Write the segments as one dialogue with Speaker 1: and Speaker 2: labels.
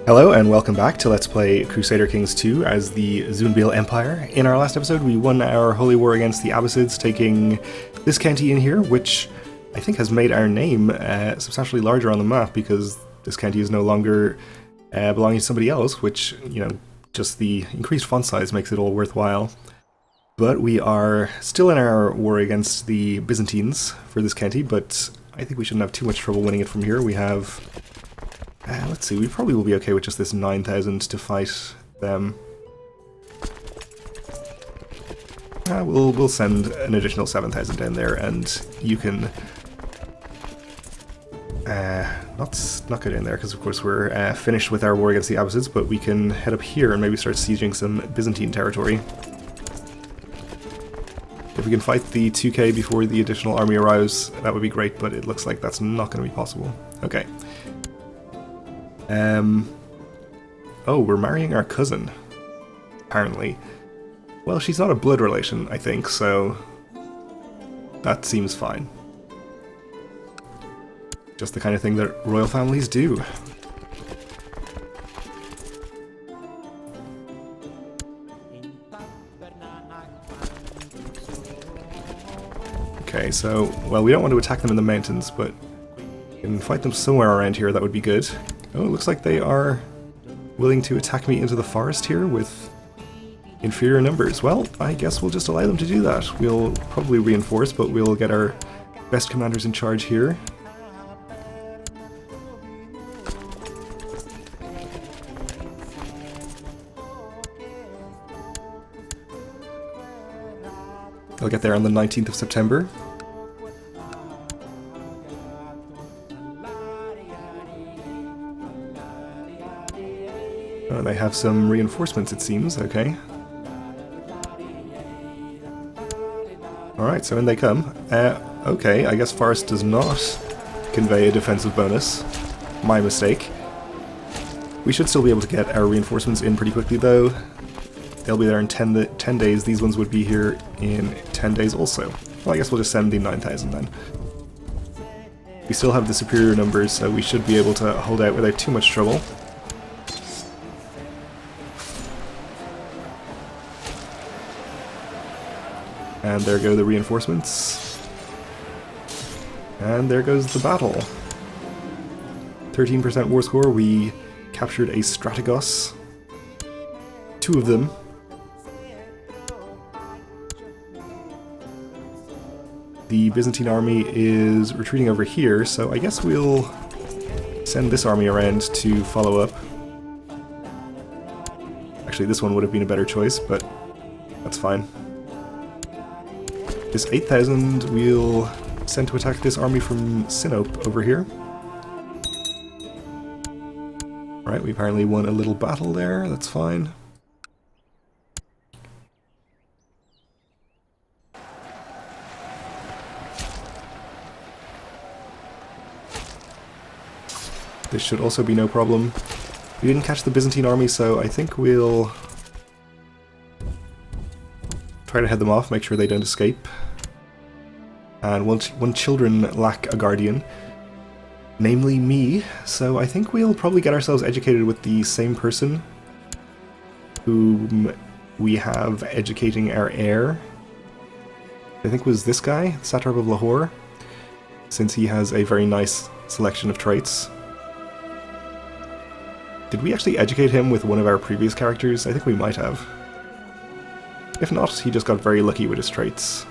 Speaker 1: Hello and welcome back to Let's Play Crusader Kings 2 as the Zunbil Empire. In our last episode we won our holy war against the Abbasids, taking this county in here, which I think has made our name substantially larger on the map because this county is no longer belonging to somebody else, which, you know, just the increased font size makes it all worthwhile. But we are still in our war against the Byzantines for this county, but I think we shouldn't have too much trouble winning it from here. We have... let's see, we probably will be okay with just this 9,000 to fight them. We'll send an additional 7,000 down there, and you can not go down there because of course we're finished with our war against the Abbasids, but we can head up here and maybe start sieging some Byzantine territory. If we can fight the 2k before the additional army arrives, that would be great, but it looks like that's not going to be possible. Okay. Oh, we're marrying our cousin, apparently. Well, she's not a blood relation, I think, so that seems fine. Just the kind of thing that royal families do. Okay, so, well, we don't want to attack them in the mountains, but we can fight them somewhere around here, that would be good. Oh, it looks like they are willing to attack me into the forest here with inferior numbers. Well, I guess we'll just allow them to do that. We'll probably reinforce, but we'll get our best commanders in charge here. They'll get there on the 19th of September. Oh, they have some reinforcements, it seems. Okay. Alright, so in they come. Okay, I guess Forest does not convey a defensive bonus. My mistake. We should still be able to get our reinforcements in pretty quickly, though. They'll be there in 10 days. These ones would be here in 10 days also. Well, I guess we'll just send the 9,000 then. We still have the superior numbers, so we should be able to hold out without too much trouble. And there go the reinforcements. And there goes the battle. 13% war score. We captured a Strategos. 2 of them. The Byzantine army is retreating over here, so I guess we'll send this army around to follow up. Actually, this one would have been a better choice, but that's fine. This 8,000 we'll send to attack this army from Sinope over here. Alright, we apparently won a little battle there, that's fine. This should also be no problem. We didn't catch the Byzantine army, so I think we'll try to head them off, make sure they don't escape. And one children lack a guardian, namely me, so I think we'll probably get ourselves educated with the same person whom we have educating our heir. I think was this guy, Satrap of Lahore, since he has a very nice selection of traits. Did we actually educate him with one of our previous characters? I think we might have. If not, he just got very lucky with his traits.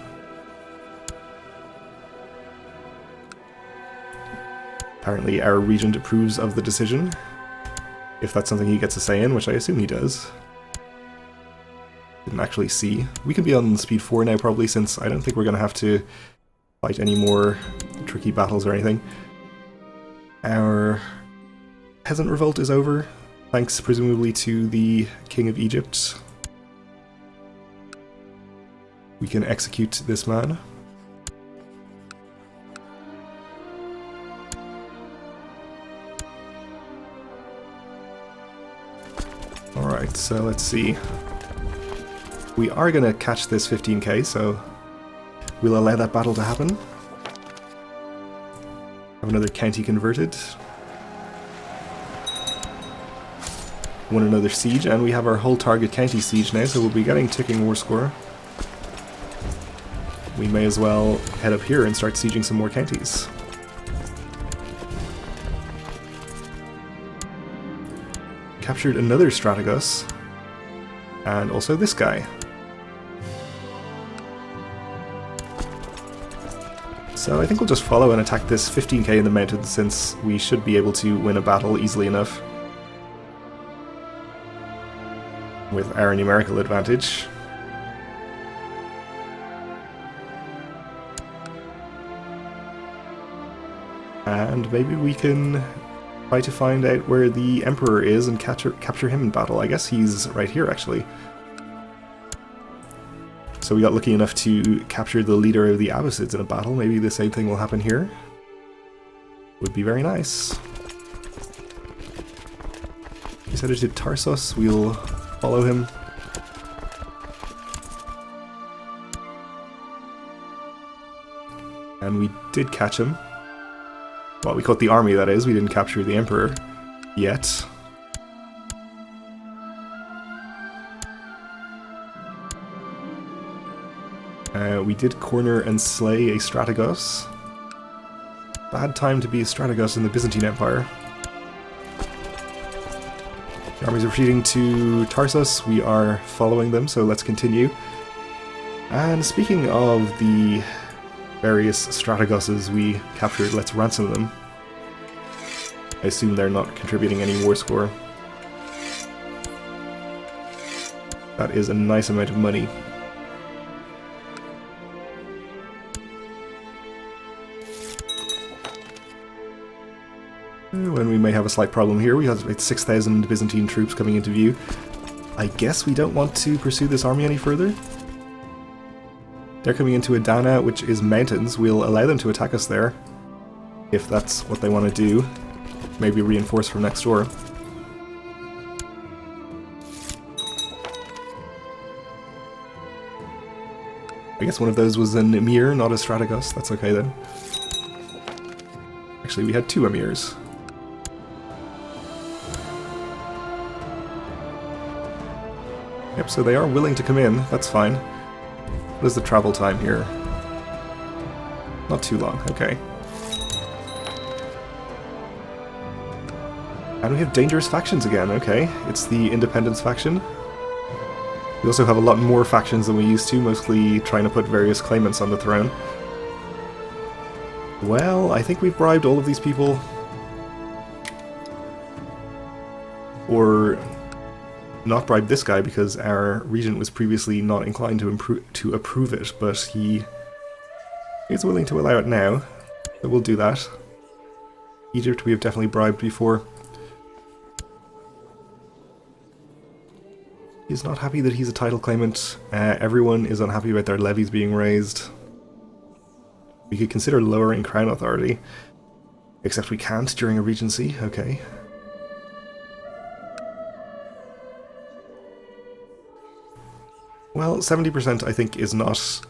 Speaker 1: Apparently our regent approves of the decision, if that's something he gets a say in, which I assume he does. Didn't actually see. We can be on speed 4 now probably, since I don't think we're going to have to fight any more tricky battles or anything. Our peasant revolt is over, thanks presumably to the King of Egypt. We can execute this man. Alright, so let's see. We are going to catch this 15k, so we'll allow that battle to happen. Have another county converted. won another siege, and we have our whole target county siege now, so we'll be getting ticking war score. We may as well head up here and start sieging some more counties. Captured another Strategos, and also this guy. So I think we'll just follow and attack this 15k in the mountains, since we should be able to win a battle easily enough with our numerical advantage. And maybe we can try to find out where the Emperor is and capture him in battle. I guess he's right here, actually. So we got lucky enough to capture the leader of the Abbasids in a battle. Maybe the same thing will happen here. Would be very nice. He's headed to Tarsus. We'll follow him. And we did catch him. Well, we caught the army, that is. We didn't capture the Emperor yet. We did corner and slay a Strategos. Bad time to be a Strategos in the Byzantine Empire. The armies are retreating to Tarsus. We are following them, so let's continue. And speaking of the various Strategoses we captured, let's ransom them. I assume they're not contributing any war score. That is a nice amount of money. And we may have a slight problem here. We have about 6,000 Byzantine troops coming into view. I guess we don't want to pursue this army any further. They're coming into Adana, which is mountains. We'll allow them to attack us there, if that's what they want to do. Maybe reinforce from next door. I guess one of those was an Emir, not a Strategos. That's okay then. Actually, we had two Emirs. Yep, so they are willing to come in. That's fine. What is the travel time here? Not too long, okay. And we have dangerous factions again, okay. It's the Independence faction. We also have a lot more factions than we used to, mostly trying to put various claimants on the throne. Well, I think we've bribed all of these people. Or not bribed this guy, because our regent was previously not inclined to approve it, but he is willing to allow it now, so we'll do that. Egypt we have definitely bribed before. He's not happy that he's a title claimant. Everyone is unhappy about their levies being raised. We could consider lowering crown authority, except we can't during a regency. Okay. Well, 70% I think is not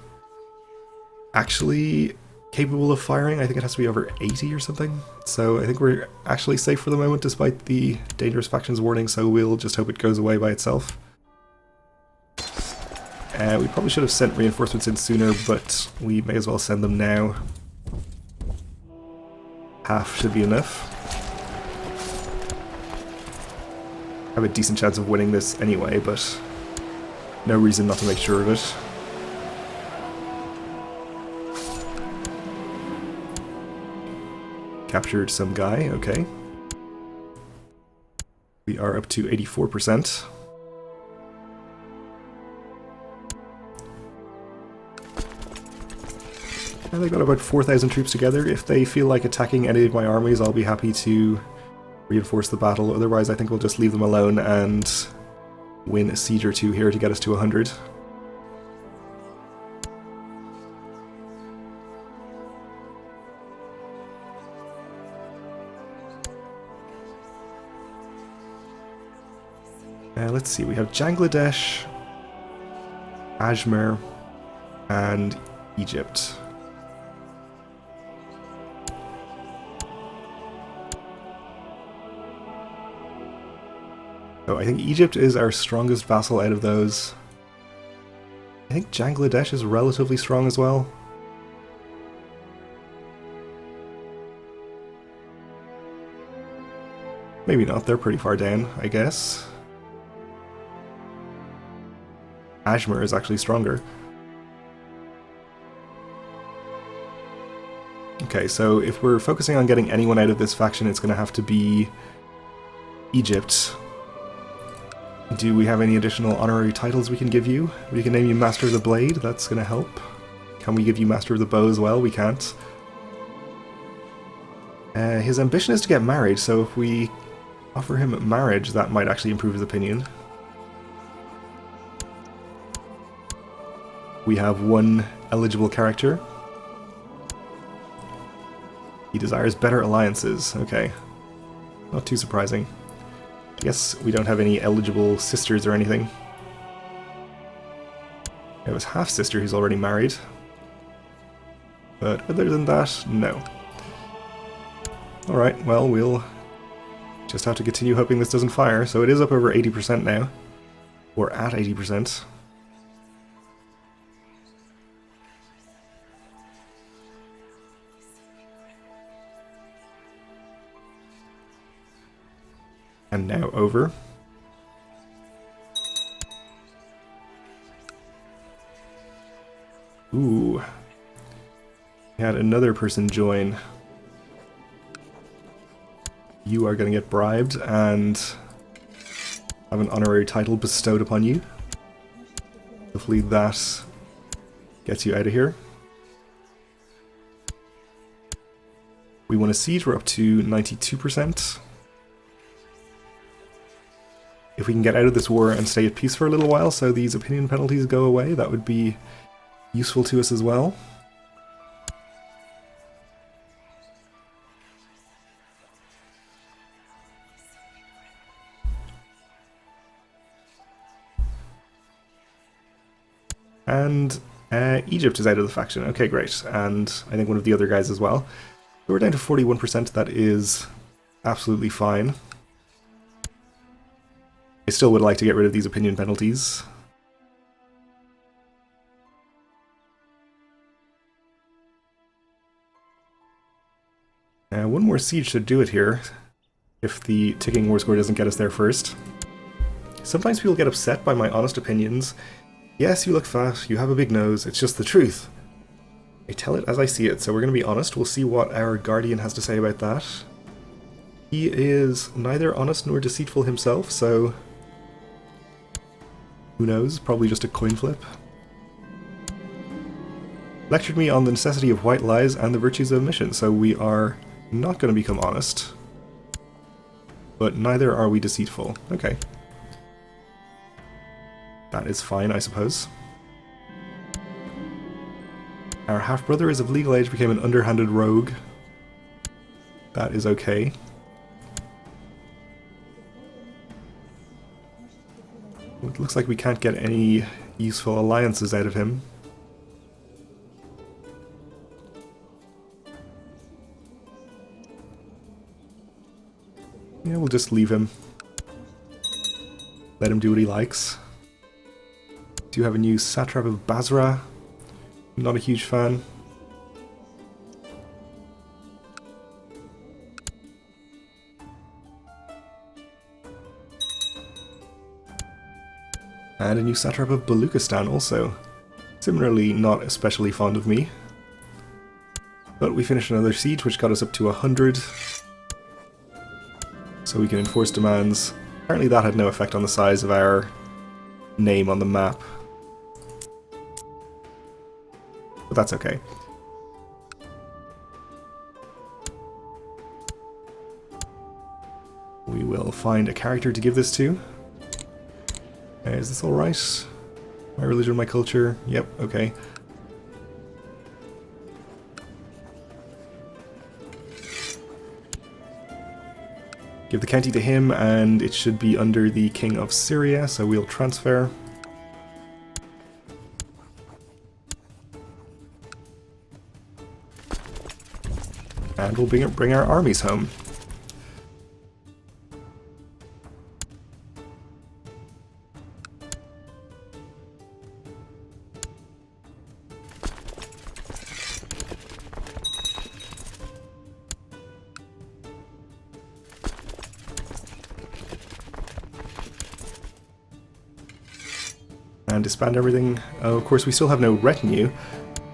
Speaker 1: actually capable of firing. I think it has to be over 80 or something. So I think we're actually safe for the moment despite the dangerous factions warning, so we'll just hope it goes away by itself. We probably should have sent reinforcements in sooner, but we may as well send them now. Half should be enough. I have a decent chance of winning this anyway, but no reason not to make sure of it. Captured some guy, okay. We are up to 84%. And they got about 4,000 troops together. If they feel like attacking any of my armies, I'll be happy to reinforce the battle. Otherwise, I think we'll just leave them alone and win a siege or two here to get us to 100. Let's see, we have Bangladesh, Ajmer, and Egypt. So I think Egypt is our strongest vassal out of those. I think Bangladesh is relatively strong as well. Maybe not, they're pretty far down, I guess. Ajmer is actually stronger. Okay, so if we're focusing on getting anyone out of this faction, it's going to have to be Egypt. Do we have any additional honorary titles we can give you? We can name you Master of the Blade, that's going to help. Can we give you Master of the Bow as well? We can't. His ambition is to get married, so if we offer him marriage, that might actually improve his opinion. We have one eligible character. He desires better alliances. Okay. Not too surprising. I guess we don't have any eligible sisters or anything. We have his half-sister who's already married. But other than that, no. Alright, well, we'll just have to continue hoping this doesn't fire. So it is up over 80% now. We're at 80%. And now over. Ooh. We had another person join. You are going to get bribed and have an honorary title bestowed upon you. Hopefully that gets you out of here. We won a siege, we're up to 92%. If we can get out of this war and stay at peace for a little while so these opinion penalties go away, that would be useful to us as well. And Egypt is out of the faction. Okay, great. And I think one of the other guys as well. So we're down to 41%. That is absolutely fine. I still would like to get rid of these opinion penalties. One more siege should do it here, if the ticking war score doesn't get us there first. Sometimes people get upset by my honest opinions. Yes, you look fat, you have a big nose, it's just the truth. I tell it as I see it, so we're going to be honest. We'll see what our Guardian has to say about that. He is neither honest nor deceitful himself, so who knows? Probably just a coin flip. Lectured me on the necessity of white lies and the virtues of omission, so we are not going to become honest. But neither are we deceitful. Okay. That is fine, I suppose. Our half-brother is of legal age, became an underhanded rogue. That is okay. It looks like we can't get any useful alliances out of him. Yeah, we'll just leave him. Let him do what he likes. Do have a new satrap of Basra. Not a huge fan. And a new satrap of Baluchistan also. Similarly, not especially fond of me. But we finished another siege, which got us up to 100. So we can enforce demands. Apparently that had no effect on the size of our name on the map. But that's okay. We will find a character to give this to. Is this alright? My religion, my culture? Yep, okay. Give the county to him, and it should be under the King of Syria, so we'll transfer. And we'll bring our armies home. and disband everything. Oh, of course, we still have no retinue,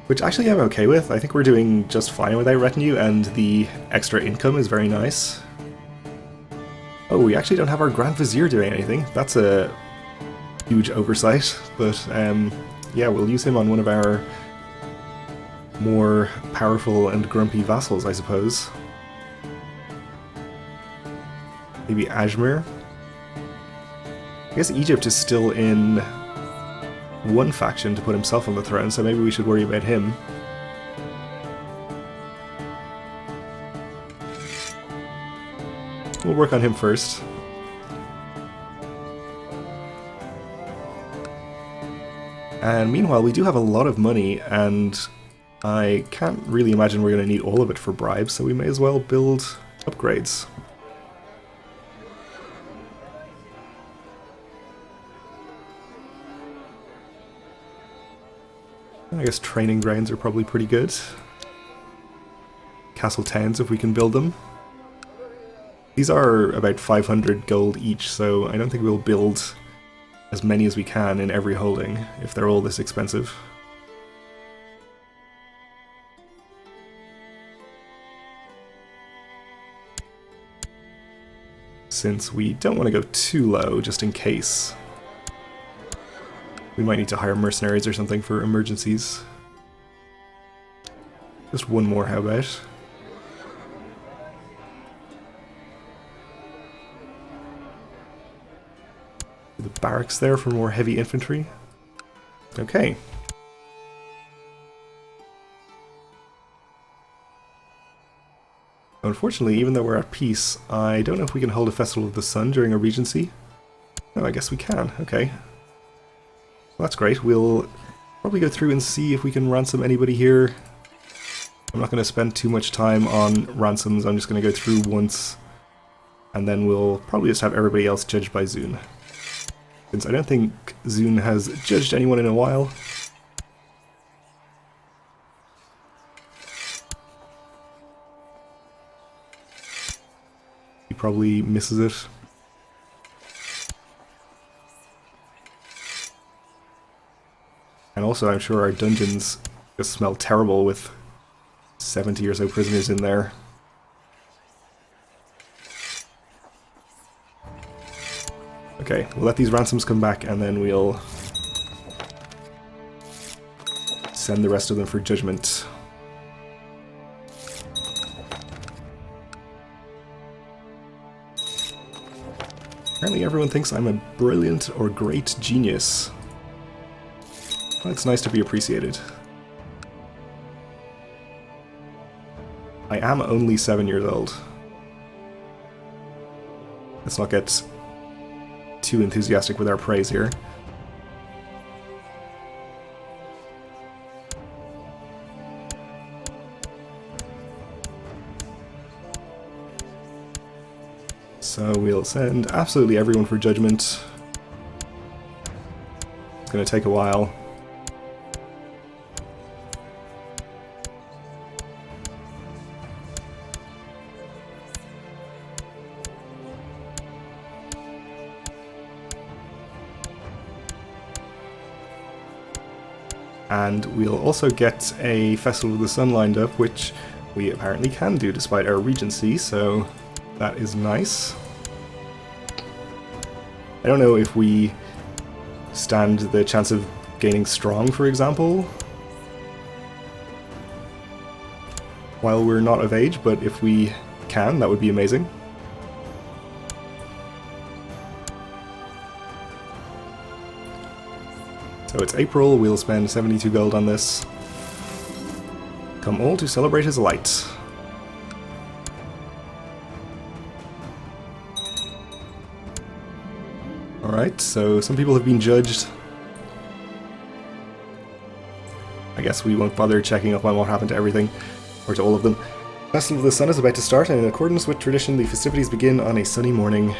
Speaker 1: which actually I'm okay with. I think we're doing just fine without retinue, and the extra income is very nice. Oh, we actually don't have our Grand Vizier doing anything. That's a huge oversight, but yeah, we'll use him on one of our more powerful and grumpy vassals, I suppose. Maybe Ajmer. I guess Egypt is still in one faction to put himself on the throne, so maybe we should worry about him. We'll work on him first. And meanwhile, we do have a lot of money, and I can't really imagine we're going to need all of it for bribes, so we may as well build upgrades. I guess training grounds are probably pretty good. Castle towns, if we can build them. These are about 500 gold each, so I don't think we'll build as many as we can in every holding, if they're all this expensive. Since we don't want to go too low, just in case. We might need to hire mercenaries or something for emergencies. Just one more, how about? The barracks there for more heavy infantry. Okay. Unfortunately, even though we're at peace, I don't know if we can hold a Festival of the Sun during a regency. Oh, I guess we can. Okay. Well, that's great. We'll probably go through and see if we can ransom anybody here. I'm not going to spend too much time on ransoms. I'm just going to go through once, and then we'll probably just have everybody else judged by Zun. Since I don't think Zun has judged anyone in a while. He probably misses it. And also, I'm sure our dungeons just smell terrible with 70 or so prisoners in there. Okay, we'll let these ransoms come back, and then we'll send the rest of them for judgment. Apparently everyone thinks I'm a brilliant or great genius. Well, it's nice to be appreciated. I am only 7 years old. Let's not get too enthusiastic with our praise here. So we'll send absolutely everyone for judgment. It's going to take a while. And we'll also get a Festival of the Sun lined up, which we apparently can do despite our regency, so that is nice. I don't know if we stand the chance of gaining strong, for example, while we're not of age, but if we can, that would be amazing. So it's April, we'll spend 72 gold on this. Come all to celebrate his light. Alright, so some people have been judged. I guess we won't bother checking up on what happened to everything, or to all of them. Festival of the Sun is about to start, and in accordance with tradition, the festivities begin on a sunny morning.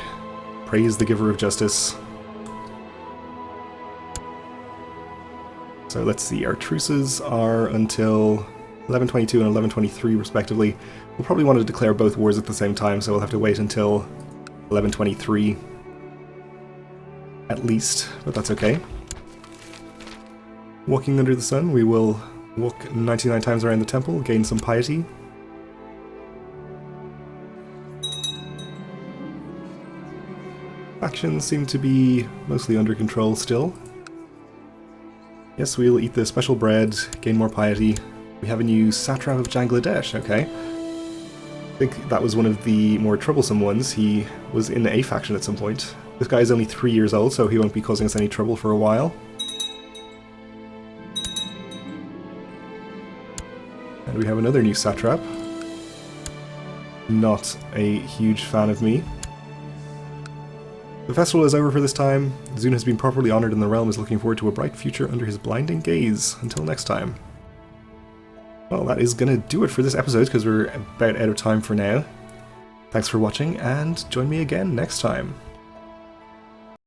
Speaker 1: Praise the giver of justice. So let's see, our truces are until 1122 and 1123 respectively. We'll probably want to declare both wars at the same time, so we'll have to wait until 1123 at least, but that's okay. Walking under the sun, we will walk 99 times around the temple, gain some piety. Factions seem to be mostly under control still. Yes, we'll eat the special bread, gain more piety. We have a new satrap of Bangladesh, okay. I think that was one of the more troublesome ones. He was in a faction at some point. This guy is only 3 years old, so he won't be causing us any trouble for a while. And we have another new satrap. Not a huge fan of me. The festival is over for this time. Zun has been properly honoured and the realm is looking forward to a bright future under his blinding gaze. Until next time. Well, that is going to do it for this episode because we're about out of time for now. Thanks for watching and join me again next time.